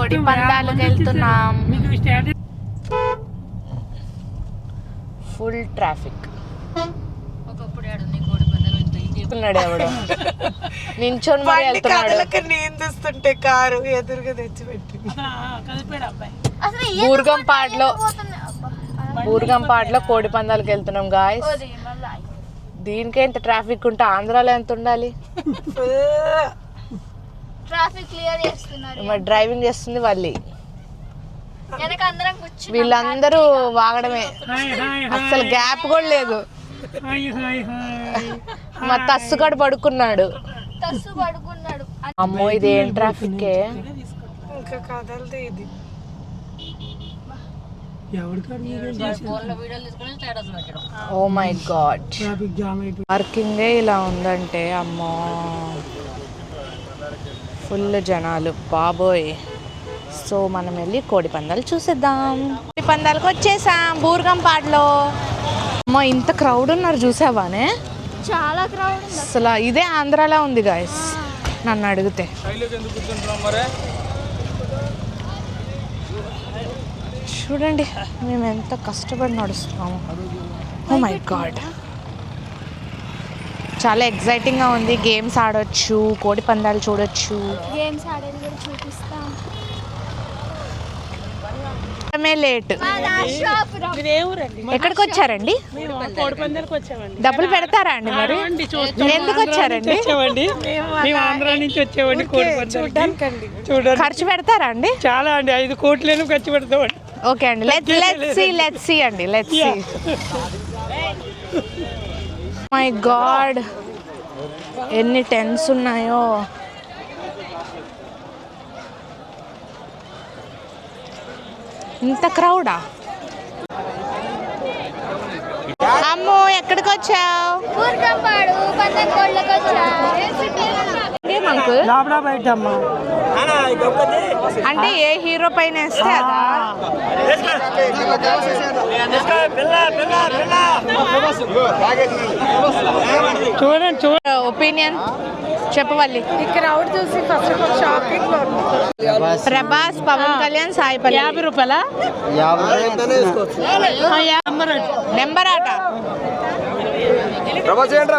కోడి పందాలకు వెళ్తున్నాం. Full traffic. ఎవడు నించొని మరి వెళ్తున్నాడు. నేను చూస్తుంటే కారు ఎదురుగా తెచ్చిపెట్టి బూర్గంపాట్లో కోడి పందాలకు వెళ్తున్నాం గాయస్. దీనికే ఇంత ట్రాఫిక్ ఉంటే ఆంధ్రాలో ఎంత ఉండాలి? మరి డ్రైవింగ్ చేస్తుంది వాళ్ళు. వీళ్ళందరూ వాగడమే, అసలు గ్యాప్ కూడా లేదు. మా తస్సుగాడు పడుకున్నాడు. అమ్మో ఇది ఏం ట్రాఫిక్. ఓ మై గాడ్, పార్కింగే ఇలా ఉందంటే అమ్మో ఫుల్ జనాలు బాబోయ్. సో మనం వెళ్ళి కోడి పందాలు చూసేద్దాం. కోడి పందాలకు వచ్చేసాం బూర్గంపాడ్లో. అమ్మో ఇంత క్రౌడ్ ఉన్నారు చూసావానే, చాలా క్రౌడ్. అసలు ఇదే ఆంధ్రాలో ఉంది గాయస్ నన్ను అడిగితే. చూడండి మేము ఎంత కష్టపడి నడుస్తున్నాము. ఓ మై గాడ్, చాలా ఎక్సైటింగ్గా ఉంది. గేమ్స్ ఆడొచ్చు, కోడి పందాలు చూడొచ్చు. గేమ్స్ ఆడేది కూడా చూపిస్తాం. లేట్. ఎక్కడికి వచ్చారండి? డబ్బులు పెడతారా అండి? మరి ఎందుకు వచ్చారండి? ఖర్చు పెడతారా అండి? చాలా అండి, 5 కోట్లను ఖర్చు పెడతామండి. ఓకే అండి, లెట్స్ సీ అండి, లెట్స్ సీ. మై గాడ్ ఎన్ని టెన్స్ ఉన్నాయో. ఇంత క్రౌడా? అమ్మో ఎక్కడికి వచ్చావు? అంటే ఏ హీరో పైన వేస్తే అదా? ఒపీనియన్ చెప్పవాలి. ఈ క్రౌడ్ చూసి first of all shocking. Prabhas, Pawan Kalyan, Sai Pallavi. 50 రూపాయల నెంబర్ ఆట. ప్రభాస్ ఏంట్రా